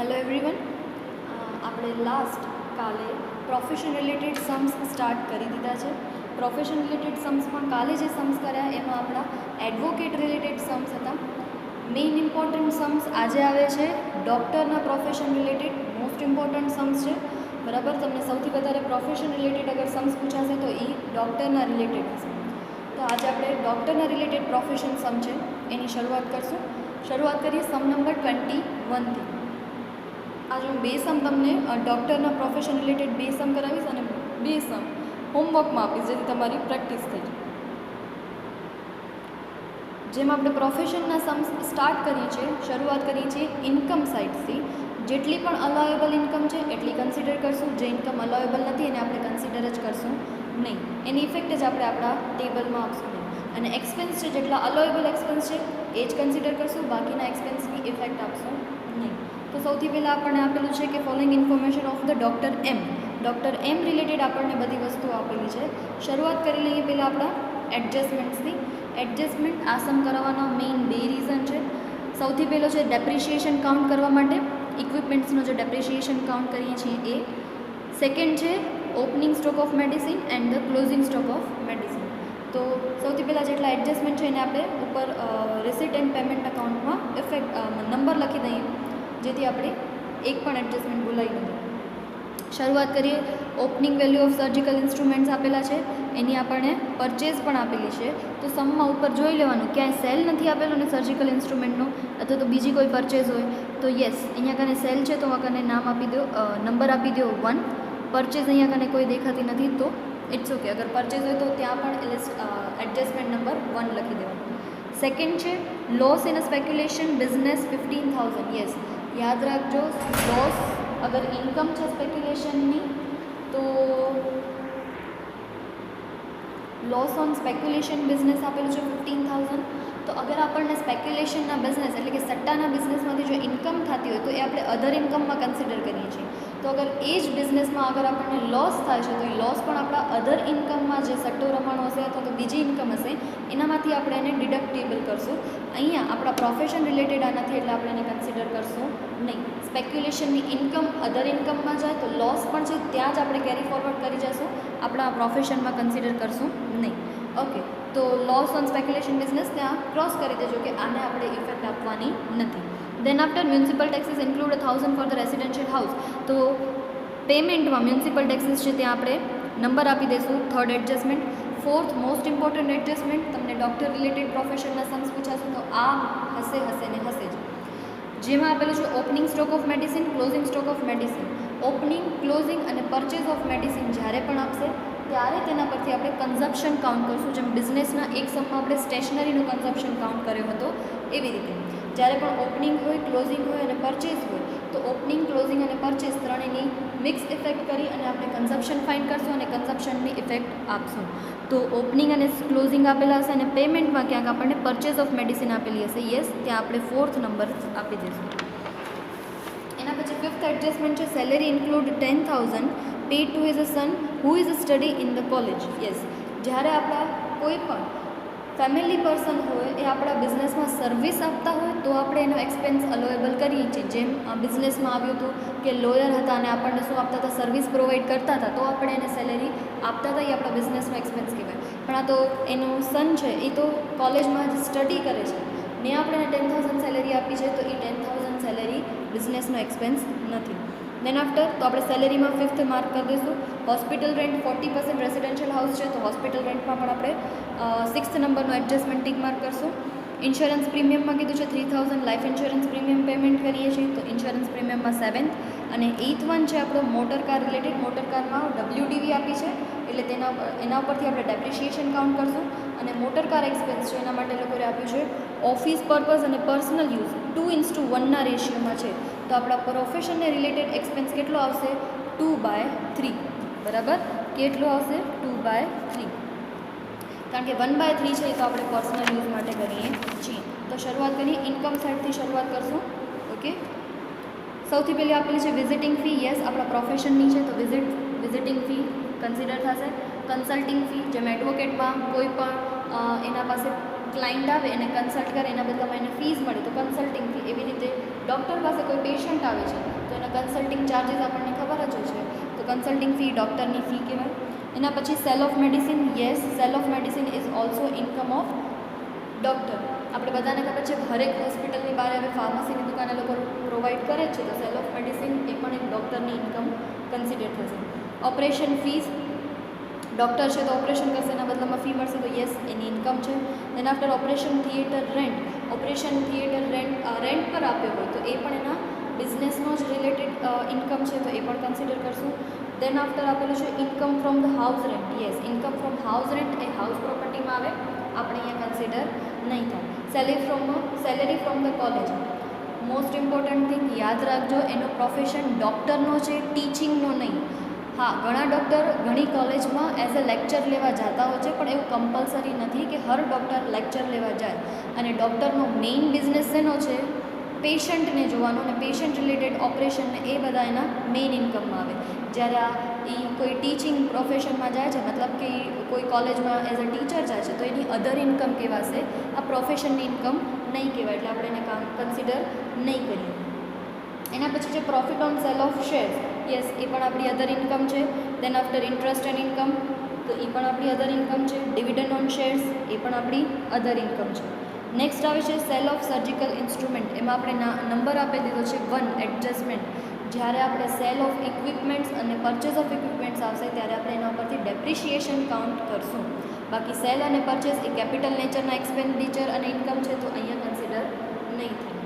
Hello everyone, આપણે last કાલે profession related sums start કરી દીધા છે. પ્રોફેશન રિલેટેડ सम्सમાં કાલે જે सम्स કર્યા એમાં આપણા એડવોકેટ રિલેટેડ सम्स હતા. મેઇન ઇમ્પોર્ટન્ટ सम्स આજે આવે છે ડૉક્ટરના profession related. Most important sums છે, બરાબર. તમને સૌથી વધારે પ્રોફેશન રિલેટેડ અગર सम्स પૂછાશે તો એ ડૉક્ટરના રિલેટેડ હશે. તો આજે આપણે ડૉક્ટરના રિલેટેડ પ્રોફેશન સમ છે એની શરૂઆત કરશું. શરૂઆત કરીએ સમ નંબર 21થી. આજે હું બે સમ તમને ડૉક્ટરના પ્રોફેશન રિલેટેડ બે સમ કરાવીશ અને બે સમ હોમવર્કમાં આપીશ, જેથી તમારી પ્રેક્ટિસ થઈ જાય. જેમ આપણે પ્રોફેશનના સમ સ્ટાર્ટ કરીએ છીએ, શરૂઆત કરીએ છીએ ઇન્કમ સાઇડથી. જેટલી પણ અલાવેબલ ઇન્કમ છે એટલી કન્સિડર કરશું. જે ઇન્કમ અલાવેબલ નથી એને આપણે કન્સિડર જ કરશું નહીં. એની ઇફેક્ટ જ આપણે આપણા ટેબલમાં આપશું નહીં. અને એક્સપેન્સ છે, જેટલા અલાવેબલ એક્સપેન્સ છે એ જ કન્સિડર કરશું, બાકીના એક્સપેન્સની ઇફેક્ટ આપશું નહીં. તો સૌથી પહેલાં આપણને આપેલું છે કે following information of the doctor M. Doctor M related આપણને બધી વસ્તુઓ આપેલી છે. શરૂઆત કરી લઈએ પહેલાં આપણા એડજસ્ટમેન્ટ્સથી. એડજસ્ટમેન્ટ આ સમ કરાવવાના મેઇન બે રીઝન છે. સૌથી પહેલો છે ડેપ્રિશિએશન કાઉન્ટ કરવા માટે, ઇક્વિપમેન્ટ્સનો જે ડેપ્રિશિએશન કાઉન્ટ કરીએ છીએ એ. સેકન્ડ છે opening stock of medicine and the closing stock of medicine. તો સૌથી પહેલાં જેટલા એડજસ્ટમેન્ટ છે એને આપણે ઉપર રિસીટ એન્ડ પેમેન્ટ અકાઉન્ટમાં નંબર લખી દઈએ, જેથી આપણે એક પણ એડજસ્ટમેન્ટ ભૂલાઈ નથી. શરૂઆત કરીએ. Opening value of surgical instruments આપેલા છે, એની આપણને પરચેઝ પણ આપેલી છે. તો સમમાં ઉપર જોઈ લેવાનું, ક્યાંય સેલ નથી આપેલો ને સર્જિકલ ઇન્સ્ટ્રુમેન્ટનો, અથવા તો બીજી કોઈ પરચેઝ હોય તો યસ અહીંયા કને સેલ છે તો કને નામ આપી દો, નંબર આપી દો 1. પરચેઝ અહીંયા કને કોઈ દેખાતી નથી તો ઇટ્સ ઓકે. અગર પરચેઝ હોય તો ત્યાં પણ એડજસ્ટમેન્ટ નંબર 1 લખી દેવાનું. સેકન્ડ છે loss in a speculation business 15,000. Yes, યાદ રાખજો, લોસ અગર ઇન્કમ છે સ્પેક્યુલેશનની તો લોસ ઓન સ્પેક્યુલેશન બિઝનેસ આપેલું છે 15,000. તો અગર આપણને સ્પેક્યુલેશનના બિઝનેસ એટલે કે સટ્ટાના બિઝનેસમાંથી જો ઇન્કમ થતી હોય તો એ આપણે અધર ઇન્કમમાં કન્સિડર કરીએ છીએ. તો અગર એ જ બિઝનેસમાં અગર આપણને લોસ થાય છે તો એ લોસ પણ આપણા અધર ઇન્કમમાં જે સટ્ટો રમવાનો હશે અથવા તો બીજી ઇન્કમ હશે એનામાંથી આપણે એને ડિડક્ટેબલ કરશું. અહીંયા આપણા પ્રોફેશન રિલેટેડ આ નથી એટલે આપણે એને કન્સિડર કરશું નહીં. સ્પેક્યુલેશનની ઇન્કમ અધર ઇન્કમમાં જાય તો લોસ પણ છે ત્યાં જ આપણે કેરી ફોરવર્ડ કરી જશું, આપણા પ્રોફેશનમાં કન્સિડર કરશું નહીં. ઓકે, તો લોસ ઓન સ્પેક્યુલેશન બિઝનેસ ત્યાં ક્રોસ કરી દેજો કે આને આપણે ઇફેક્ટ આપવાની નથી. Then after municipal taxes include 1,000 for the residential house. તો પેમેન્ટમાં મ્યુનિસિપલ ટેક્સીસ છે ત્યાં આપણે નંબર આપી દઈશું. Third adjustment. Fourth most important adjustment, તમને ડૉક્ટર રિલેટેડ પ્રોફેશનના सम्स પૂછાશે તો આ હશે ને હશે જ. જેમાં આપેલું છે opening stock of medicine, closing stock of medicine. Opening, closing અને પરચેઝ ઓફ મેડિસિન જ્યારે પણ આપશે ત્યારે તેના પરથી આપણે કન્ઝપ્શન કાઉન્ટ કરશું. જેમ બિઝનેસના એક સમમાં આપણે સ્ટેશનરીનું કન્ઝપ્શન કાઉન્ટ કર્યો હતો એવી રીતે જ્યારે પણ ઓપનિંગ હોય, ક્લોઝિંગ હોય અને પરચેઝ હોય તો ઓપનિંગ, ક્લોઝિંગ અને પરચેઝ ત્રણેયની મિક્સ ઇફેક્ટ કરી અને આપણે કન્ઝપ્શન ફાઇન્ડ કરશું અને કન્ઝપ્શનની ઇફેક્ટ આપશું. તો ઓપનિંગ અને ક્લોઝિંગ આપેલા હશે અને પેમેન્ટમાં ક્યાંક આપણને પરચેઝ ઓફ મેડિસિન આપેલી હશે. યસ, ત્યાં આપણે 4th નંબર આપી દઈશું. એના પછી 5th એડજસ્ટમેન્ટ છે salary include 10,000 paid to his a son who is a study in the college. Yes, જ્યારે આપણા કોઈ પણ ફેમિલી પર્સન હોય એ આપણા બિઝનેસમાં સર્વિસ આપતા હોય તો આપણે એનો એક્સપેન્સ અલોએબલ કરીએ છીએ. જેમ બિઝનેસમાં આવ્યું હતું કે લોયર હતા અને આપણને શું આપતા હતા, સર્વિસ પ્રોવાઈડ કરતા હતા તો આપણે એને સેલેરી આપતા હતા, એ આપણા બિઝનેસનો એક્સપેન્સ કહેવાય. પણ આ તો એનું સન છે એ તો કોલેજમાં જ સ્ટડી કરે છે ને આપણે એને 10,000 સેલેરી આપી છે તો એ 10,000 સેલેરી બિઝનેસનો એક્સપેન્સ નથી. દેન આફ્ટર તો આપણે સેલેરીમાં 5th માર્ક કરી દઈશું. હોસ્પિટલ રેન્ટ 40%, રેસિડેન્શિયલ હાઉસ છે તો હોસ્પિટલ રેન્ટમાં પણ આપણે 6th નંબરનો એડજસ્ટમેન્ટ ટીક માર્ક કરશું. ઇન્સ્યોરન્સ પ્રીમિયમમાં કીધું છે 3,000 લાઈફ ઇન્સ્યોરન્સ પ્રીમિયમ પેમેન્ટ કરીએ છીએ તો ઇન્સ્યોરન્સ પ્રીમિયમમાં 7th. અને 8th વન છે આપણો મોટર કાર રિલેટેડ. મોટર કારમાં WDV આપી છે એટલે એના ઉપરથી આપણે ડેપ્રિશિએશન કાઉન્ટ કરશું. અને મોટર કાર એક્સપેન્સ છે એના માટે લોકોએ આપ્યું છે ઓફિસ પર્પઝ અને પર્સનલ યુઝ 2:1ના રેશિયોમાં છે. તો આપણા પ્રોફેશનને રિલેટેડ એક્સપેન્સ કેટલો આવશે 2/3. બરાબર, કેટલો આવશે 2/3, કારણ કે 1/3 છે તો આપણે પર્સનલ યુઝ માટે કરીએ છીએ. તો શરૂઆત કરીએ ઇન્કમ સાઇડથી શરૂઆત કરશું. ઓકે, સૌથી પહેલી આપેલી છે વિઝિટિંગ ફી. યસ, આપણા પ્રોફેશનની છે તો વિઝિટિંગ ફી કન્સિડર થશે. કન્સલ્ટિંગ ફી, જેમ એડવોકેટમાં કોઈ પણ એના પાસે ક્લાયન્ટ આવે એને કન્સલ્ટ કરે એના બદલામાં એને ફીસ મળે તો કન્સલ્ટિંગ ફી. એવી રીતે ડૉક્ટર પાસે કોઈ પેશન્ટ આવે છે તો એના કન્સલ્ટિંગ ચાર્જીસ આપણને ખબર જ હોય છે, તો કન્સલ્ટિંગ ફી ડૉક્ટરની ફી કહેવાય. એના પછી cell of medicine. Yes, cell of medicine is also income of doctor. આપણે બધાને ખબર છે હરેક હોસ્પિટલની બહાર હવે ફાર્મસીની દુકાન એ લોકો પ્રોવાઈડ કરે છે, તો સેલ ઓફ મેડિસિન એ પણ એક ડૉક્ટરની ઇન્કમ કન્સિડર થશે. Operation fees. ડૉક્ટર છે તો ઓપરેશન કરશે એના બદલામાં ફી મળશે તો યસ એની ઇન્કમ છે. Then after operation theatre rent. Operation theatre rent પર આપ્યો હોય તો એ પણ એના બિઝનેસનો જ રિલેટેડ ઇન્કમ છે તો એ પણ કન્સિડર કરશું. દેન આફ્ટર આપેલું છે income from the house rent. Yes, income from house rent એ હાઉસ પ્રોપર્ટીમાં આવે, આપણે અહીંયા કન્સિડર નહીં થાય. Salary from the college. Most important thing યાદ રાખજો, એનો પ્રોફેશન ડૉક્ટરનો છે, ટીચિંગનો નહીં. હા, ઘણા ડૉક્ટર ઘણી કોલેજમાં એઝ અ લેક્ચર લેવા જતા હોય છે, પણ એવું કમ્પલસરી નથી કે હર ડૉક્ટર લેક્ચર લેવા જાય. અને ડૉક્ટરનો મેઇન બિઝનેસ શેનો છે? પેશન્ટને જોવાનું, અને પેશન્ટ રિલેટેડ ઓપરેશનને એ બધા એના મેઇન ઇન્કમમાં આવે. જ્યારે એ કોઈ ટીચિંગ પ્રોફેશનમાં જાય છે, મતલબ કે કોઈ કોલેજમાં એઝ અ ટીચર જાય છે તો એની અધર ઇન્કમ કહેવાશે, આ પ્રોફેશનની ઇન્કમ નહીં કહેવાય, એટલે આપણે એને કન્સિડર નહીં કરીએ. એના પછી છે profit on sale of shares. Yes, એ પણ આપણી અધર ઇન્કમ છે. Then after interest and income, તો એ પણ આપણી અધર ઇન્કમ છે. ડિવિડન્ડ ઓન શેર્સ, એ પણ આપણી અધર ઇન્કમ છે. નેક્સ્ટ આવે છે સેલ ઓફ સર્જિકલ ઇન્સ્ટ્રુમેન્ટ. એમાં આપણે નંબર આપી દીધો છે 1, એડજસ્ટમેન્ટ. જ્યારે આપણે સેલ ઓફ ઇક્વિપમેન્ટ્સ અને પરચેઝ ઓફ ઇક્વિપમેન્ટ્સ આવશે ત્યારે આપણે એના ઉપરથી ડેપ્રિશિએશન કાઉન્ટ કરશું. બાકી સેલ અને પરચેઝ એ કેપિટલ નેચરના એક્સપેન્ડિચર અને ઇન્કમ છે તો અહીંયા કન્સિડર નહીં થાય.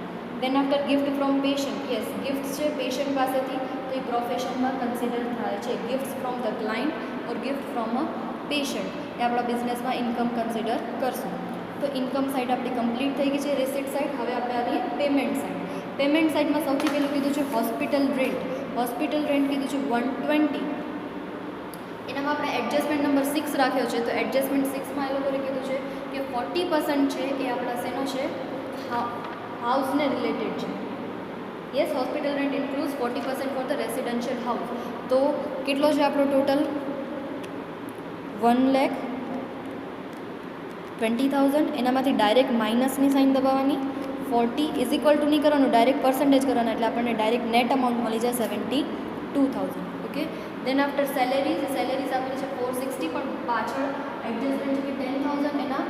Then after gift from patient. Yes, gift છે પેશન્ટ પાસેથી તો એ પ્રોફેશનમાં કન્સિડર થાય છે. Gift from the client or gift from a patient એ આપણા બિઝનેસમાં ઇન્કમ કન્સિડર કરશું. તો ઇન્કમ સાઇડ આપણી કમ્પ્લીટ થઈ ગઈ છે, રિસિપ્ટ સાઇડ. હવે આપણે આવીએ પેમેન્ટ સાઇડ. પેમેન્ટ સાઇડમાં સૌથી પહેલું કીધું છે હોસ્પિટલ રેન્ટ. હોસ્પિટલ રેન્ટ કીધું છે 120. એનામાં આપણે એડજસ્ટમેન્ટ નંબર 6 રાખ્યો છે, તો એડજસ્ટમેન્ટ 6માં એ લોકોએ કીધું છે કે 40% છે એ આપણા શેનો છે? હાઉસને રિલેટેડ છે. Yes, hospital rent include 40% for the residential house. તો કેટલો છે આપણો ટોટલ? 1,20,000. એનામાંથી ડાયરેક્ટ માઇનસની સાઇન દબાવવાની. 40 ઇઝ ઇક્વલ ટુ નહીં કરવાનું, ડાયરેક્ટ પર્સન્ટેજ કરવાના, એટલે આપણને ડાયરેક્ટ નેટ અમાઉન્ટ મળી જાય 72,000. ઓકે. દેન આફ્ટર સેલેરીઝ આપેલી છે 460, પણ પાછળ એડજસ્ટમેન્ટ છે કે 10,000 એના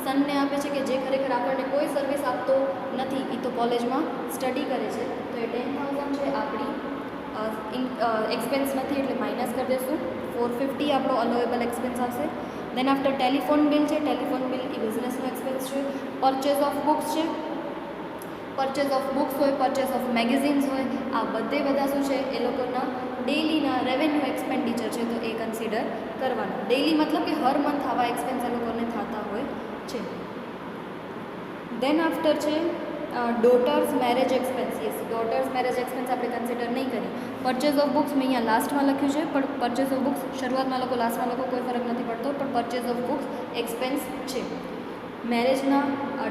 સનને આપે છે કે જે ખરેખર આપણને કોઈ સર્વિસ આપતો નથી, એ તો કોલેજમાં સ્ટડી કરે છે, તો એ 10,000 છે આપણી એક્સપેન્સમાંથી, એટલે માઇનસ કરી દઈશું. 450 આપણો અલોએબલ એક્સપેન્સ આવશે. દેન આફ્ટર ટેલિફોન બિલ છે. ટેલિફોન બિલ એ બિઝનેસનો એક્સપેન્સ છે. પરચેઝ ઓફ બુક્સ છે. પરચેઝ ઓફ બુક્સ હોય, પરચેઝ ઓફ મેગેઝિન્સ હોય, આ બધા શું છે? એ લોકોના ડેલીના રેવન્યુ એક્સપેન્ડિચર છે, તો એ કન્સિડર કરવાના. ડેલી મતલબ કે હર મંથ આવા એક્સપેન્સ એ લોકોને થતા હોય છે. દેન આફ્ટર છે daughter's marriage expense. Yes, daughter's marriage expense આપણે કન્સિડર નહીં કરી. પરચેઝ ઓફ બુક્સ મેં અહીંયા લાસ્ટમાં લખ્યું છે, પણ પરચેઝ ઓફ બુક્સ શરૂઆતમાં લોકો લાસ્ટમાં લોકો કોઈ ફરક નથી પડતો, પણ પરચેઝ ઓફ બુક્સ એક્સપેન્સ છે. મેરેજના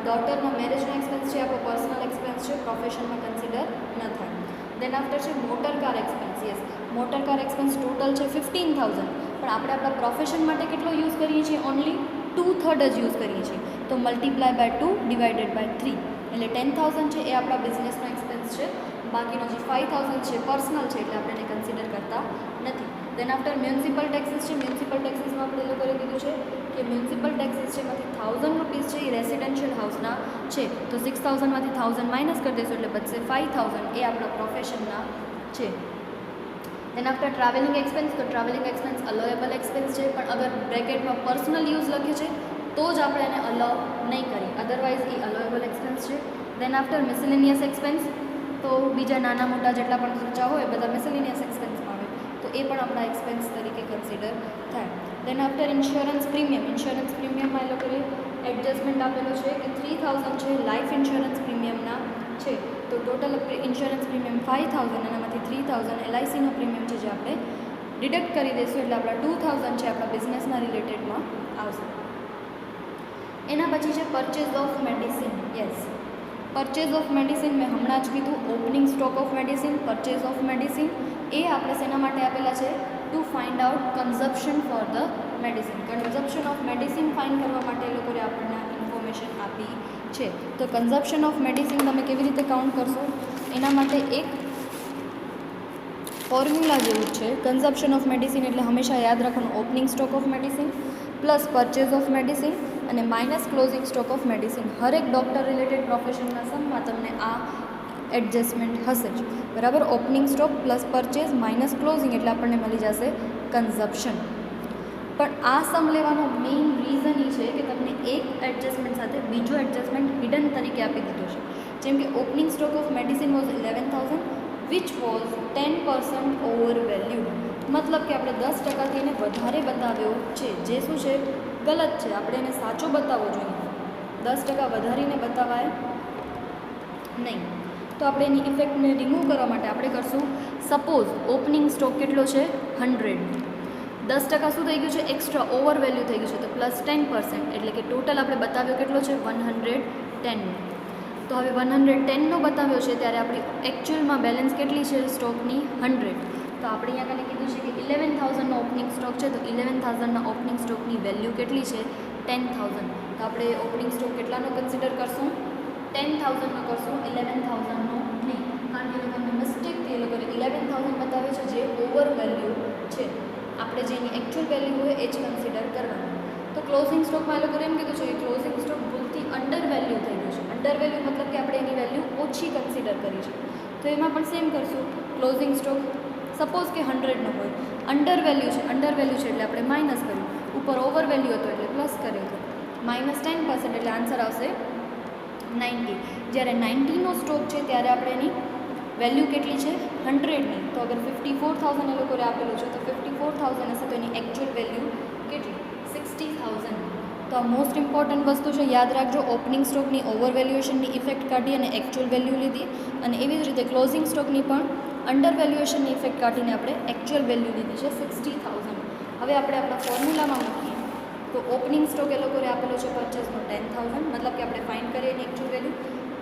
ડોટરના મેરેજનો એક્સપેન્સ છે, આપણો પર્સનલ એક્સપેન્સ છે, પ્રોફેશનમાં કન્સિડર ન થાય. દેન આફ્ટર છે motor car expense. Yes, motor car expense total છે 15,000, પણ આપણે આપણા પ્રોફેશન માટે કેટલો યુઝ કરીએ છીએ? ઓનલી 2/3 જ યુઝ કરીએ છીએ, તો મલ્ટીપ્લાય બાય 2 ડિવાઇડેડ બાય 3, એટલે 10,000 છે એ આપણા બિઝનેસનો એક્સપેન્સ છે. બાકીનો જે 5,000 છે પર્સનલ છે, એટલે આપણે એને કન્સિડર કરતા નથી. દેન આફ્ટર મ્યુનિસિપલ ટેક્સીસ છે. મ્યુનિસિપલ ટેક્સીસમાં આપણે લોકોએ કીધું છે કે મ્યુનિસિપલ ટેક્સીસ છે એમાંથી 1,000 રૂપીસ છે એ રેસિડેન્શિયલ હાઉસના છે, તો 6,000માંથી 1,000 માઇનસ કરી દઈશું એટલે બચશે 5,000, એ આપણા પ્રોફેશનના છે. Then after travelling expense. તો ટ્રાવેલિંગ એક્સપેન્સ અલોએબલ એક્સપેન્સ છે, પણ અગર બ્રેકેટમાં પર્સનલ યુઝ લખે છે તો જ આપણે એને અલાઉ નહીં કરીએ, અદરવાઇઝ એ અલોએબલ એક્સપેન્સ છે. દેન આફ્ટર મિસેલેનિયસ એક્સપેન્સ, તો બીજા નાના મોટા જેટલા પણ ખર્ચા હોય બધા મિસેલેનિયસ એક્સપેન્સમાં આવે, તો એ પણ આપણા એક્સપેન્સ તરીકે કન્સિડર થાય. Then after insurance premium. Insurance પ્રીમિયમમાં એ લોકોએ એડજસ્ટમેન્ટ આપેલું છે કે 3,000 છે લાઈફ ઇન્સ્યોરન્સ પ્રીમિયમના છે, તો ટોટલ ઇન્સ્યોરન્સ પ્રીમિયમ 5,000, એનામાંથી 3,000 એલઆઈસીનો પ્રીમિયમ છે જે આપણે ડિડક્ટ કરી દઈશું, એટલે આપણા 2,000 છે આપણા બિઝનેસના રિલેટેડમાં આવશે. એના પછી છે purchase of medicine. Yes, purchase of medicine મેં હમણાં જ કીધું, opening stock of medicine, purchase of medicine, એ આપણે શેના માટે આપેલા છે? To find out consumption for the medicine. Consumption of medicine find કરવા માટે એ લોકોએ આપણને ઇન્ફોર્મેશન છે. તો કન્ઝપ્શન ઓફ મેડિસિન તમે કેવી રીતે કાઉન્ટ કરશો? એના માટે એક ફોર્મ્યુલા જેવું છે. કન્ઝપ્શન ઓફ મેડિસિન એટલે હંમેશા યાદ રાખવાનું opening stock of medicine plus purchase of medicine અને minus closing stock of medicine. હરેક ડૉક્ટર રિલેટેડ પ્રોફેશનના સમમાં તમને આ એડજસ્ટમેન્ટ હશે જ, બરાબર. Opening stock plus purchase minus closing એટલે આપણને મળી જશે કન્ઝપ્શન. પણ આ સમ લેવાનો મેઇન રીઝન એ છે કે તમને એક એડજસ્ટમેન્ટ સાથે બીજો એડજસ્ટમેન્ટ હિડન તરીકે આપી દીધો છે. જેમ કે opening stock of medicine was 11,000 which was 10% over value. મતલબ કે આપણે 10%થી એને વધારે બતાવ્યો છે, જે શું છે ગલત છે. આપણે એને સાચો બતાવવો જોઈએ, 10% વધારીને બતાવાય નહીં. તો આપણે એની ઇફેક્ટને રિમૂવ કરવા માટે આપણે કરશું, સપોઝ ઓપનિંગ સ્ટોક કેટલો છે 100, 10% શું થઈ ગયું છે એક્સ્ટ્રા ઓવર વેલ્યુ થઈ ગયું છે, તો પ્લસ 10%, એટલે કે ટોટલ આપણે બતાવ્યો કેટલો છે 110. તો હવે 110નો બતાવ્યો છે ત્યારે આપણી એકચ્યુઅલમાં બેલેન્સ કેટલી છે સ્ટોકની 100. તો આપણે અહીંયા કને કીધું છે કે 11,000નો ઓપનિંગ સ્ટોક છે, તો 11,000ના ઓપનિંગ સ્ટોકની વેલ્યુ કેટલી છે 10,000. તો આપણે ઓપનિંગ સ્ટોક કેટલાનો કન્સિડર કરશું 10,000નો કરશું, 11,000નો નહીં, કારણ કે એ લોકોને મિસ્ટેકથી એ લોકોને 11,000 બતાવે છે જે ઓવર વેલ્યુ છે. આપણે જેની એકચ્યુઅલ વેલ્યુ હોય એ જ કન્સિડર કરવાનું. તો ક્લોઝિંગ સ્ટોકમાં એ લોકોએ એમ કીધું છે કે ક્લોઝિંગ સ્ટોક ભૂલથી અંડર વેલ્યુ થઈ ગયું છે. અંડર વેલ્યુ મતલબ કે આપણે એની વેલ્યુ ઓછી કન્સિડર કરી છે. તો એમાં પણ સેમ કરશું. ક્લોઝિંગ સ્ટોક સપોઝ કે 100નો હોય, અંડર વેલ્યુ છે એટલે આપણે માઇનસ કર્યું, ઉપર ઓવર વેલ્યુ હતો એટલે પ્લસ કર્યો હતો, માઇનસ 10% એટલે આન્સર આવશે 90. જ્યારે 90નો સ્ટોક છે ત્યારે આપણે એની વેલ્યુ કેટલી છે 100ની. તો અગર 54,000 એ લોકોએ આપેલું છે તો 54,000 હશે, તો એની એકચ્યુઅલ વેલ્યુ કેટલી 60,000. તો આ મોસ્ટ ઇમ્પોર્ટન્ટ વસ્તુ છે, યાદ રાખજો. ઓપનિંગ સ્ટોકની ઓવર વેલ્યુએશનની ઇફેક્ટ કાઢી અને એકચ્યુઅલ વેલ્યુ લીધી, અને એવી જ રીતે ક્લોઝિંગ સ્ટોકની પણ અંડર વેલ્યુએશનની ઇફેક્ટ કાઢીને આપણે એકચ્યુઅલ વેલ્યુ લીધી છે 60,000. હવે આપણે આપણા ફોર્મ્યુલામાં મૂકીએ તો ઓપનિંગ સ્ટોક એ લોકોએ આપેલો છે પરચેઝનો 10,000, મતલબ કે આપણે ફાઇન્ડ કરીએ એની એકચ્યુઅલ વેલ્યુ.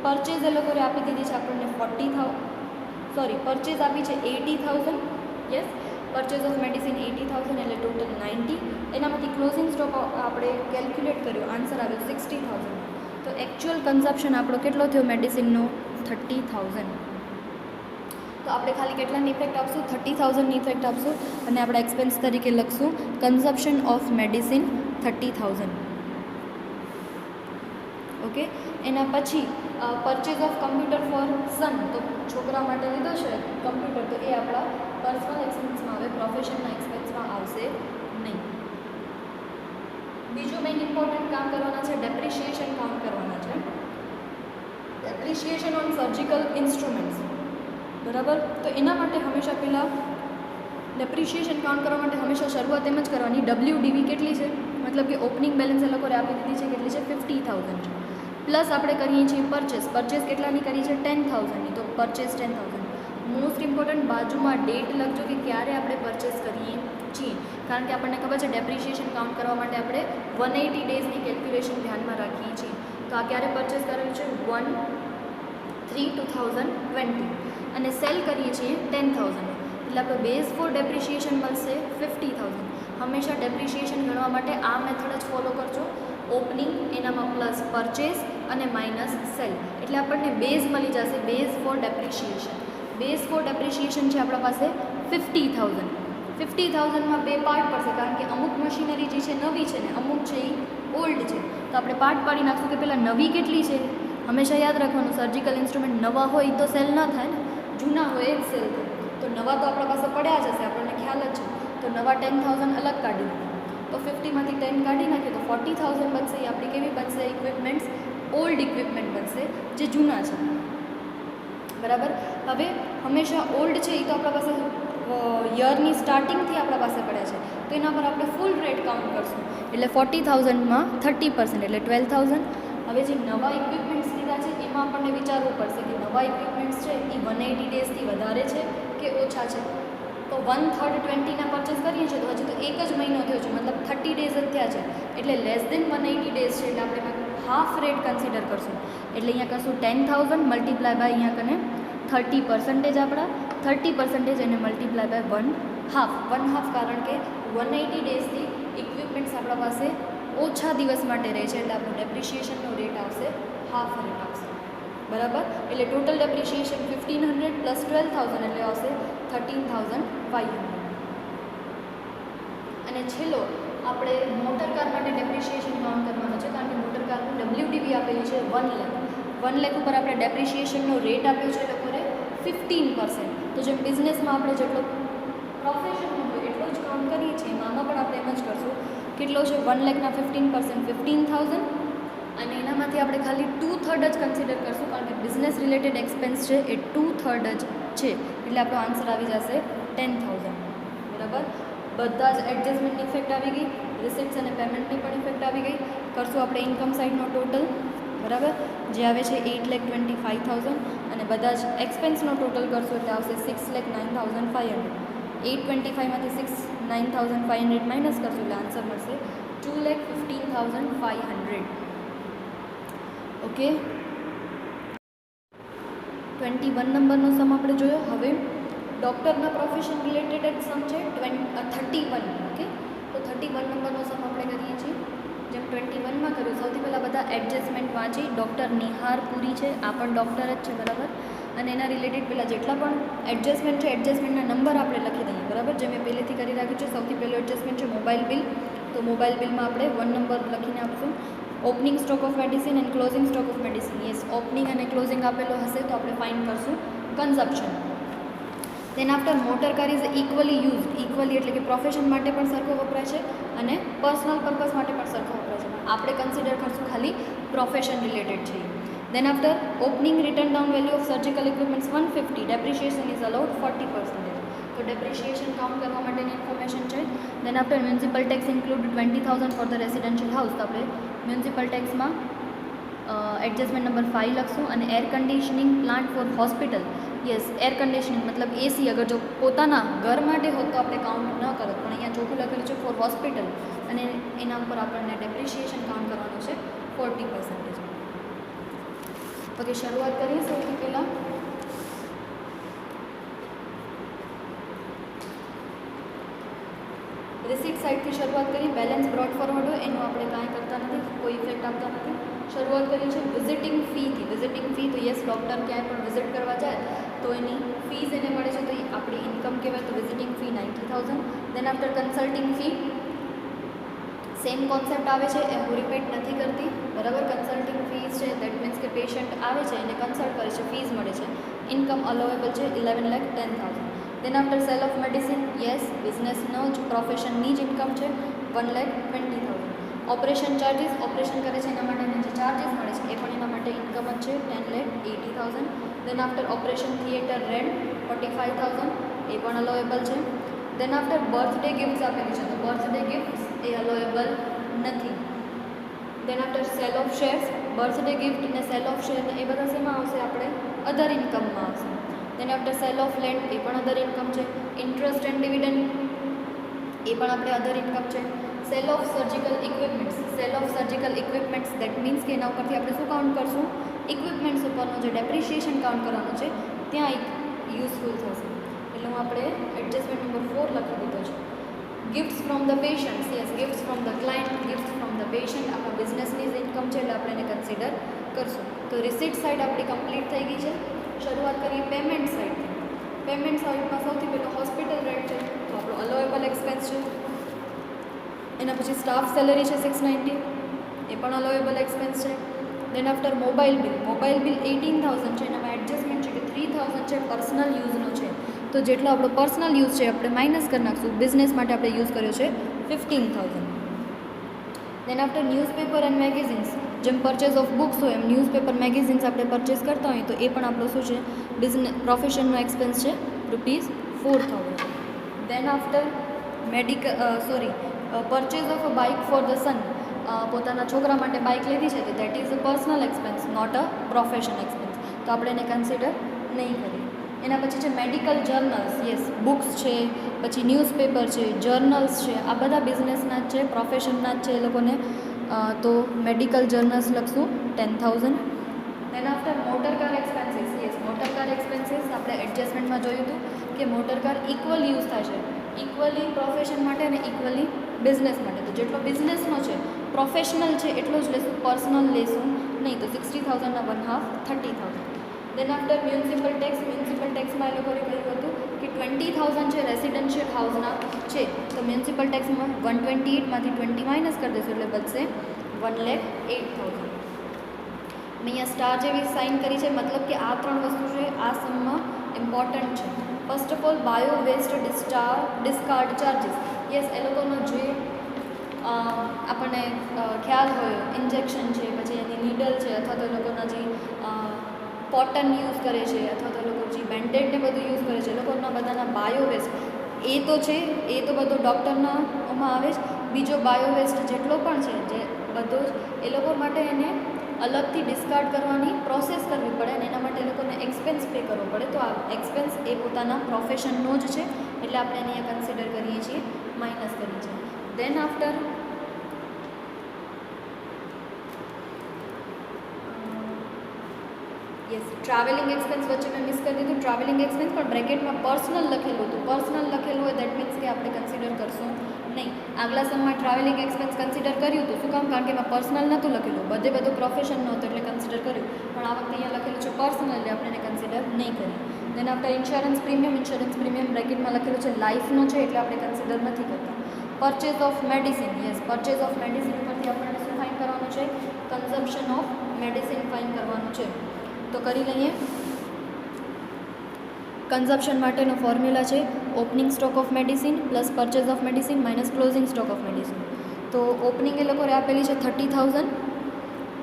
પરચેઝ એ લોકોએ આપી દીધી છે આપણને પરચેઝ આપી છે 80,000. યસ, પરચેઝ ઓફ મેડિસિન 80,000 એટલે ટોટલ 90. એનામાંથી ક્લોઝિંગ સ્ટોક આપણે કેલ્ક્યુલેટ કર્યો, આન્સર આવ્યો 60,000. તો એકચ્યુઅલ કન્ઝપ્શન આપણો કેટલો થયો મેડિસિનનો 30,000. તો આપણે ખાલી કેટલાની ઇફેક્ટ આપશું 30,000ની ઇફેક્ટ આપશું, અને આપણે એક્સપેન્સ તરીકે લખશું કન્ઝપ્શન ઓફ મેડિસિન 30,000. ઓકે. એના પછી પરચેઝ ઓફ કમ્પ્યુટર ફોર સન, તો છોકરા માટે લીધો છે કમ્પ્યુટર, તો એ આપણા પર્સનલ એક્સપેન્સમાં આવે, પ્રોફેશનના એક્સપેન્સમાં આવશે નહીં. બીજું મેઇન ઇમ્પોર્ટન્ટ કામ કરવાના છે ડેપ્રિશિએશન કાઉન્ટ કરવાના છે. ડેપ્રિશિએશન ઓન સર્જિકલ ઇન્સ્ટ્રુમેન્ટ્સ, બરાબર. તો એના માટે હંમેશા પહેલાં ડેપ્રિશિએશન કાઉન્ટ કરવા માટે હંમેશા શરૂઆત એમ જ કરવાની, WDV કેટલી છે, મતલબ કે ઓપનિંગ બેલેન્સ એ લોકોએ આપી દીધી છે કેટલી છે 50,000 છે, પ્લસ આપણે કરીએ છીએ પરચેઝ કેટલાની કરી છે 10,000ની, તો પરચેઝ 10,000. મોસ્ટ ઇમ્પોર્ટન્ટ બાજુમાં ડેટ લખજો કે ક્યારે આપણે પરચેઝ કરીએ છીએ, કારણ કે આપણને ખબર છે ડેપ્રિશિએશન કાઉન્ટ કરવા માટે આપણે 180 ડેઝની કેલ્ક્યુલેશન ધ્યાનમાં રાખીએ છીએ. તો આ ક્યારે પરચેઝ કરેલું છે 1/3/2020, અને સેલ કરીએ છીએ 10,000, એટલે આપણે બેઝ ફોર ડેપ્રિશિએશન મળશે 50,000. હંમેશા ડેપ્રિશિએશન ગણવા માટે આ મેથડ જ ફોલો કરજો, ઓપનિંગ એનામાં પ્લસ પરચેઝ અને માઇનસ સેલ, એટલે આપણને બેઝ મળી જશે. બેઝ ફોર ડેપ્રિશિએશન છે આપણા પાસે 50,000. 50,000માં બે પાર્ટ પડશે, કારણ કે અમુક મશીનરી જે છે નવી છે ને અમુક છે એ ઓલ્ડ છે, તો આપણે પાર્ટ પાડી નાખશું કે પહેલાં નવી કેટલી છે. હંમેશા યાદ રાખવાનું સર્જિકલ ઇન્સ્ટ્રુમેન્ટ નવા હોય તો સેલ ના થાય ને, જૂના હોય એ જ સેલ થાય. તો નવા તો આપણા પાસે પડ્યા જ હશે, આપણને ખ્યાલ જ છે. તો નવા 10,000 અલગ કાઢી નાખીએ, તો 50માંથી 10 કાઢી નાખીએ તો 40,000 બનશે. એ આપણી કેવી બનશે ઇક્વિપમેન્ટ્સ, ઓલ્ડ ઇક્વિપમેન્ટ બનશે જે જૂના છે, બરાબર. હવે હંમેશા ઓલ્ડ છે એ તો આપણા પાસે યરની સ્ટાર્ટિંગથી આપણા પાસે પડ્યા છે, તો એના પર આપણે ફૂલ રેટ કાઉન્ટ કરશું, એટલે 40,000માં 30% એટલે 12,000. હવે જે નવા ઇક્વિપમેન્ટ્સ લીધા છે એમાં આપણને વિચારવું પડશે કે નવા ઇક્વિપમેન્ટ્સ છે એ 180 ડેઝથી વધારે છે કે ઓછા છે. તો 1/3 20ના પરચેસ કરીએ છીએ તો હજી તો એક જ મહિનો થયો છે, મતલબ 30 ડેઝ જ થયા છે, એટલે લેસ દેન 180 ડેઝ છે, એટલે આપણે હાફ રેટ કન્સિડર કરશું. એટલે અહીંયા કરશું 10,000 મલ્ટીપ્લાય બાય અહીંયા કને 30% આપણા 30% એને મલ્ટીપ્લાય બાય 1/2, કારણ કે 180 ડેઝથી ઇક્વિપમેન્ટ્સ આપણા પાસે ઓછા દિવસ માટે રહે છે એટલે આપણો ડેપ્રિશિએશનનો રેટ આવશે હાફ રેટ આવશે, બરાબર. એટલે ટોટલ ડેપ્રિશિએશન 1500 પ્લસ 12,000 એટલે આવશે 13,500. અને છેલ્લો આપણે મોટર કાર માટે ડેપ્રિશિએશન કાઉન્ટ કરવાનો છે, કારણ કે મોટર કારનું WDV આપેલી છે 1 લાખ. 1 લાખ ઉપર આપણે ડેપ્રિશિએશનનો રેટ આપ્યો છે લોકોને 15%. તો જેમ બિઝનેસમાં આપણે જેટલો પ્રોફેશનનો હોય એટલો જ કાઉન્ટ કરીએ છીએ, આમાં પણ આપણે એમ જ કરશું. કેટલો છે? 1 લાખના 15% 15,000, અને એનામાંથી આપણે ખાલી 2/3 જ કન્સિડર કરશું, કારણ કે બિઝનેસ રિલેટેડ એક્સપેન્સ છે એ 2/3 જ છે, એટલે આપણો આન્સર આવી જશે 10,000, બરાબર. બધા જ એડજસ્ટમેન્ટની ઇફેક્ટ આવી ગઈ, રિસિપ્ટ્સ અને પેમેન્ટની પણ ઇફેક્ટ આવી ગઈ. કરશું આપણે ઇન્કમ સાઇડનો ટોટલ, બરાબર, જે આવે છે 8,25,000, અને બધા જ એક્સપેન્સનો ટોટલ કરશું એટલે આવશે 6,09,500. 825માંથી 6,09,500 માઇનસ કરશું એટલે આન્સર મળશે 2,15,500. ઓકે, 21 નંબરનો સમ આપણે જોયો. હવે ડૉક્ટરના પ્રોફેશન રિલેટેડ જ સમ છે 31. ઓકે, તો 31 નંબરનો સમ આપણે કરીએ છીએ જેમ 21માં કર્યું. સૌથી પહેલાં બધા એડજસ્ટમેન્ટ વાંચી. ડૉક્ટર નિહાર પુરી છે, આ પણ ડૉક્ટર જ છે, બરાબર. અને એના રિલેટેડ પહેલાં જેટલા પણ એડજસ્ટમેન્ટ છે એડજસ્ટમેન્ટના નંબર આપણે લખી દઈએ, બરાબર. જે મેં પહેલેથી કરી રાખ્યું છે. સૌથી પહેલો એડજસ્ટમેન્ટ છે મોબાઈલ બિલ, તો મોબાઈલ બિલમાં આપણે 1 નંબર લખીને આપશું. Opening stock of medicine and closing stock of medicine, yes, opening અને ક્લોઝિંગ આપેલો હશે તો આપણે ફાઇન કરશું consumption. Then after motor car is equally used. Equally એટલે કે પ્રોફેશન માટે પણ સરખો વપરાય છે અને પર્સનલ પર્પઝ માટે પણ સરખો વપરાય છે, પણ આપણે કન્સિડર કરશું ખાલી પ્રોફેશન રિલેટેડ છે. Then after opening written down value of surgical equipments 150, depreciation is allowed 40%. તો ડેપ્રિશિએશન કાઉન્ટ કરવા માટેની ઇન્ફોર્મેશન છે. Then after municipal tax include 20,000 for the residential house, તો આપણે મ્યુનિસિપલ ટેક્સમાં એડજસ્ટમેન્ટ નંબર 5 લખશું. અને air conditioning plant for hospital, yes, air conditioning મતલબ એસી અગર જો પોતાના ઘર માટે હોત તો આપણે કાઉન્ટ ન કરત, પણ અહીંયા ચોખ્ખું લખેલું છે ફોર હોસ્પિટલ, અને એના ઉપર આપણને ડેપ્રિશિએશન કાઉન્ટ કરવાનું છે 40%. ઓકે, શરૂઆત કરીએ. સૌથી પહેલાં રિસીટ સાઇડથી શરૂઆત કરી. બેલેન્સ બ્રોડ ફોરવર્ડ હોય એનું આપણે કાંઈ કરતા નથી, કોઈ ઇફેક્ટ આપતા નથી. શરૂઆત કરી છે વિઝિટિંગ ફીથી. વિઝિટિંગ ફી તો યસ, ડૉક્ટર ક્યાંય પણ વિઝિટ કરવા જાય તો એની ફીસ એને મળે છે, તો એ આપણી ઇન્કમ કહેવાય. તો visiting fee 90,000. Then after consulting fee, same concept આવે છે, એ હું રિપીટ નથી કરતી, બરાબર. કન્સલ્ટિંગ ફીસ છે દેટ મીન્સ કે પેશન્ટ આવે છે એને કન્સલ્ટ કરે છે, ફીસ મળે છે. ઇન્કમ અલાવેબલ છે 11,10,000. Then after sale of medicine, yes, બિઝનેસનો જ પ્રોફેશનની જ ઇન્કમ છે 1,20,000. ઓપરેશન ચાર્જીસ, ઓપરેશન કરે છે એના માટેના જે ચાર્જીસ મળે છે એ પણ એના માટે ઇન્કમ જ છે 10,80,000. Then after operation theatre rent 45,000, એ પણ અલાવેબલ છે. દેન આફ્ટર બર્થડે ગિફ્ટ્સ આપેલી છે, તો બર્થડે ગિફ્ટ્સ એ અલાવેબલ નથી. Then after sale of shares, birthday gift અને સેલ ઓફ શેર એ બધા શેમાં આવશે? આપણે અધર ઇન્કમમાં આવશે. Then after sale of land, એ પણ અધર ઇન્કમ છે. ઇન્ટરેસ્ટ એન્ડ ડિવિડન્ડ, એ પણ આપણે અધર ઇન્કમ છે. Sale of surgical equipments, sale of surgical equipments that means કે એના ઉપરથી આપણે શું કાઉન્ટ કરશું? ઇક્વિપમેન્ટ્સ ઉપરનું જે ડેપ્રિશિએશન કાઉન્ટ કરવાનું છે ત્યાં એક યુઝફુલ થશે. એટલે હું આપણે એડજસ્ટમેન્ટ નંબર 4 લખી દીધો છે. Gifts from the patients, yes, gifts from the client, gifts from the patient આપણા બિઝનેસની જ ઇન્કમ છે એટલે આપણે એને કન્સિડર કરશું. તો રિસીટ સાઇડ આપણી કમ્પ્લીટ થઈ ગઈ છે. શરૂઆત કરીએ પેમેન્ટ સાઇડથી. પેમેન્ટ સાઇડમાં સૌથી પહેલો હોસ્પિટલ રેન્ટ છે, તો આપણો અલાવેબલ એક્સપેન્સ છે. એના પછી સ્ટાફ સેલરી છે 690, એ પણ અલાવેબલ એક્સપેન્સ છે. Then after mobile bill, mobile bill 18,000 છે, એનામાં એડજસ્ટમેન્ટ છે કે 3,000 છે પર્સનલ યુઝનો છે, તો જેટલો આપણો પર્સનલ યુઝ છે આપણે માઇનસ કરી નાખશું. બિઝનેસ માટે આપણે યુઝ કર્યો છે 15,000. Then after newspaper and magazines, જેમ પરચેઝ ઓફ બુક્સ હોય એમ ન્યૂઝપેપર મેગેઝિન્સ આપણે પરચેસ કરતા હોઈએ તો એ પણ આપણો શું છે? બિઝનેસ પ્રોફેશનનો એક્સપેન્સ છે ₹4,000. Then after purchase of a bike for the son, પોતાના છોકરા માટે બાઇક લીધી છે તો that is a personal expense, not a profession expense, તો આપણે એને કન્સિડર નહીં કરીએ. એના પછી છે મેડિકલ જર્નલ્સ, યસ, બુક્સ છે, પછી ન્યૂઝપેપર છે, જર્નલ્સ છે, આ બધા બિઝનેસના જ છે, પ્રોફેશનના જ છે એ લોકોને, તો મેડિકલ જર્નલ્સ લખશું 10,000. Then after motor car expenses, yes, motor car expenses આપણે એડજસ્ટમેન્ટમાં જોયું હતું કે મોટર કાર ઇક્વલ યુઝ થાય છે, ઇક્વલી પ્રોફેશન માટે અને ઇક્વલી બિઝનેસ માટે. તો જેટલો બિઝનેસનો છે પ્રોફેશનલ છે એટલો જ લેશું, પર્સનલ લેશું નહીં. તો 60,000ના 1/2 30,000. દેન આફ્ટર મ્યુનિસિપલ ટેક્સમાં એ લોકોએ કહ્યું હતું કે 20,000 છે રેસિડેન્શિયલ હાઉસના છે, તો મ્યુનિસિપલ ટેક્સમાં 128માંથી 20 માઇનસ કરી દેશું એટલે બચશે 1,08,000. મેં અહીંયા સ્ટાર જેવી સાઇન કરી છે, મતલબ કે આ 3 વસ્તુ છે આ સમમાં ઇમ્પોર્ટન્ટ છે. First of all bio waste discard charges. Yes, એ લોકોનો જે આપણને ખ્યાલ હોય ઇન્જેક્શન છે, પછી એની નીડલ છે, અથવા તો એ લોકોના જે કોટન યુઝ કરે છે, અથવા તો લોકો જે બેન્ડેડને બધું યુઝ કરે છે, એ લોકોના બધાના બાયો વેસ્ટ એ તો છે, એ તો બધો ડૉક્ટરનામાં આવે જ. બીજો બાયો વેસ્ટ જેટલો પણ છે જે બધો જ એ લોકો માટે એને અલગથી ડિસ્કાર્ડ કરવાની પ્રોસેસ કરવી પડે અને એના માટે એ લોકોને એક્સપેન્સ પે કરવો પડે. તો આ એક્સપેન્સ એ પોતાના પ્રોફેશનનો જ છે એટલે આપણે અહીંયા કન્સિડર કરીએ છીએ, માઇનસ કરીએ છીએ. Then after yes, travelling expense વચ્ચે મેં મિસ કરી દીધું. ટ્રાવેલિંગ એક્સપેન્સ પણ બ્રેકેટમાં પર્સનલ લખેલું હતું. પર્સનલ લખેલું હોય દેટ મીન્સ કે આપણે કન્સિડર કરશું નહીં. આગલા સમમાં ટ્રાવેલિંગ એક્સપેન્સ કન્સિડર કર્યું હતું. શું કામ? કારણ કે એમાં પર્સનલ નહોતું લખેલું, બધું પ્રોફેશન નહોતું એટલે કન્સિડર કર્યું. પણ આ વખતે અહીંયા લખેલું છે પર્સનલ એટલે આપણે એને કન્સિડર નહીં કરીએ. દેન આફ્ટર ઇન્સ્યોરન્સ પ્રીમિયમ બ્રેકેટમાં લખેલું છે લાઈફનો છે એટલે આપણે કન્સિડર નથી કરતા. Purchase of medicine. Yes, purchase of medicine ઉપરથી આપણને શું ફાઇન કરવાનું છે? કન્ઝમ્પશન ઓફ મેડિસિન ફાઇન કરવાનું છે. તો કરી લઈએ. કન્ઝમ્પશન માટેનો ફોર્મ્યુલા છે opening stock of medicine plus purchase of medicine minus closing stock of medicine. તો ઓપનિંગ એ લોકોએ આપેલી છે 30,000,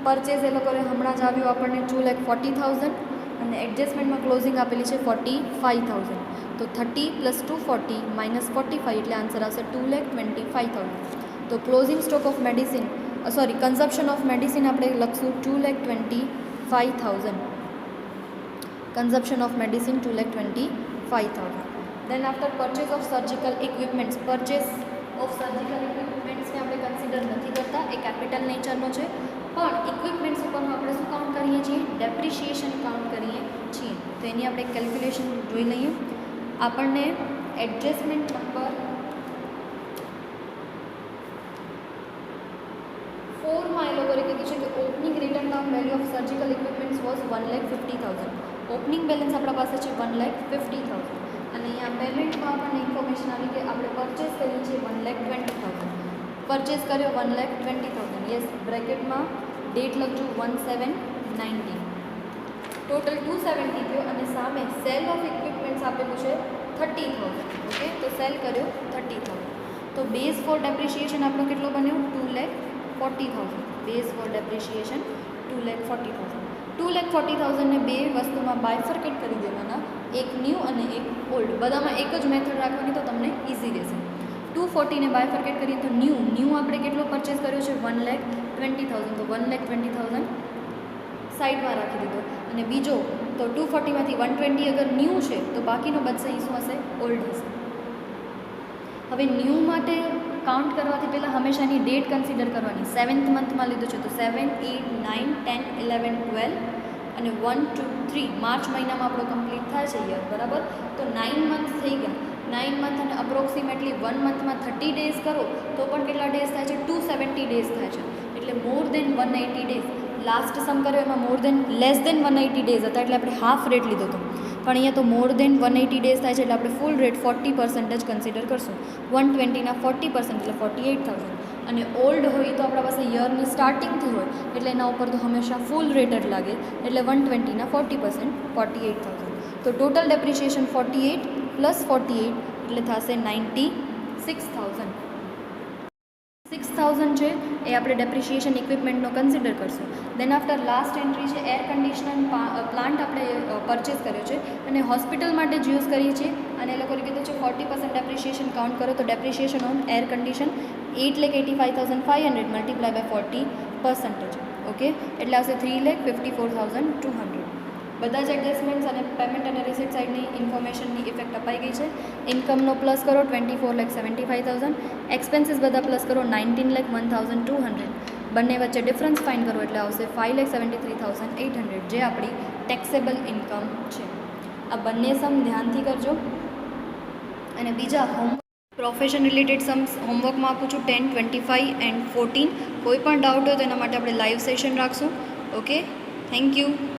પરચેઝ એ લોકોએ હમણાં જ આવ્યું આપણને 2,40,000 અને એડજસ્ટમેન્ટમાં ક્લોઝિંગ આપેલી છે 45,000. તો 30 + 240 - 45 એટલે આન્સર આવશે 2,25,000. તો closing stock of medicine consumption of medicine આપણે લખશું 2,25,000. Consumption of medicine 2,25,000. Then after purchase of surgical equipments. Purchase of surgical ઇક્વિપમેન્ટ્સને આપણે કન્સિડર નથી કરતા, એ કેપિટલ નેચરનો છે. પણ ઇક્વિપમેન્ટ્સ ઉપરનું આપણે શું કાઉન્ટ કરીએ છીએ? ડેપ્રિશિએશન કાઉન્ટ કરીએ છીએ. તો એની આપણે કેલ્ક્યુલેશન જોઈ લઈએ. આપણને એડજસ્ટમેન્ટ નંબર 4માં એ લોકોએ કીધું છે કે opening written down value of surgical equipments was 1,50,000. Opening balance આપણા પાસે છે 1,50,000 અને અહીંયા પેમેન્ટમાં આપણને ઇન્ફોર્મેશન આવી કે આપણે પરચેસ કરી છે 1,20,000. પરચેસ કર્યો 1,20,000. યસ, બ્રેકેટમાં ડેટ લખજો 17/19. ટોટલ 270 થયો અને સામે સેલ ઓફ ઇક્વિપમેન્ટ્સ આપેલું છે 30,000. ઓકે, તો સેલ કર્યો 30,000. તો બેઝ ફોર ડેપ્રિશિએશન આપણો કેટલો બન્યો? 2,40,000. Base four depreciation 2,40,000. 2,40,000 ને બે વસ્તુમાં બાયફર્કેટ કરી દેવાના, એક ન્યૂ અને એક ઓલ્ડ. બધામાં એક જ મેથડ રાખવાની તો તમને ઇઝી રહેશે. 240 ને બાયફર્કેટ કરીએ તો ન્યૂ આપણે કેટલો પરચેસ કર્યો છે? 1,20,000. તો 1,20,000 સાઈડમાં રાખી દીધો. અને બીજો તો 240માંથી 120 અગર ન્યૂ છે તો બાકીનો બચશે એ શું હશે? ઓલ્ડ હશે. હવે ન્યૂ માટે કાઉન્ટ કરવાથી પહેલાં હંમેશાની ડેટ કન્સિડર કરવાની. 7th મંથમાં લીધું છે તો 7, 8, 9, 10, 11, 12 અને 1, 2, 3 માર્ચ મહિનામાં આપણો કમ્પ્લીટ થાય છે યર, બરાબર. તો 9 મંથ થઈ ગયા. 9 મંથ અને અપ્રોક્સિમેટલી 1 મંથમાં 30 ડેઝ કરો તો પણ કેટલા ડેઝ થાય છે? 270 ડેઝ થાય છે. એટલે મોર દેન 180 ડેઝ. લાસ્ટ સમ કર્યો એમાં લેસ દેન 180 ડેઝ હતા એટલે આપણે હાફ રેટ લીધો હતો. પણ અહીંયા તો મોર દેન 180 ડેઝ થાય છે એટલે આપણે ફૂલ રેટ 40% જ કન્સિડર કરશું. 120ના 40% એટલે 48,000. અને ઓલ્ડ હોય તો આપણા પાસે યરની સ્ટાર્ટિંગથી હોય એટલે એના ઉપર તો હંમેશા ફૂલ રેટ જ લાગે એટલે 120ના 40% 48,000. તો ટોટલ ડેપ્રિશિએશન 48 + 48 એટલે થશે 96,000. 6,000 છે એ આપણે ડેપ્રિશિએશન ઇક્વિપમેન્ટનો કન્સિડર કરશું. દેન આફ્ટર લાસ્ટ એન્ટ્રી છે એર કન્ડિશનર પ્લાન્ટ આપણે પરચેસ કર્યો છે અને હોસ્પિટલ માટે જ યુઝ કરીએ છીએ અને એ લોકોએ કીધું છે 40% ડેપ્રિશિએશન કાઉન્ટ કરો તો depreciation on air condition 8,85,500 multiply by 40%. Okay, એટલે આવશે 3,54,200. બધા જ એડજસ્ટમેન્ટ્સ અને પેમેન્ટ અને રિસીટ સાઇડની ઇન્ફોર્મેશનની ઇફેક્ટ અપાઈ ગઈ છે. ઇન્કમનો પ્લસ કરો 24,75,000. એક્સપેન્સીસ બધા પ્લસ કરો 19,01,200. બંને વચ્ચે ડિફરન્સ ફાઇન્ડ કરો એટલે આવશે 5,73,800 જે આપણી ટેક્સેબલ ઇન્કમ છે. આ બંને સમ ધ્યાનથી કરજો અને બીજા પ્રોફેશન રિલેટેડ સમ્સ હોમવર્કમાં આપું છું 10, 25 એન્ડ 14. કોઈ પણ ડાઉટ હોય તો એના માટે આપણે લાઈવ સેશન રાખશું. Okay, thank you.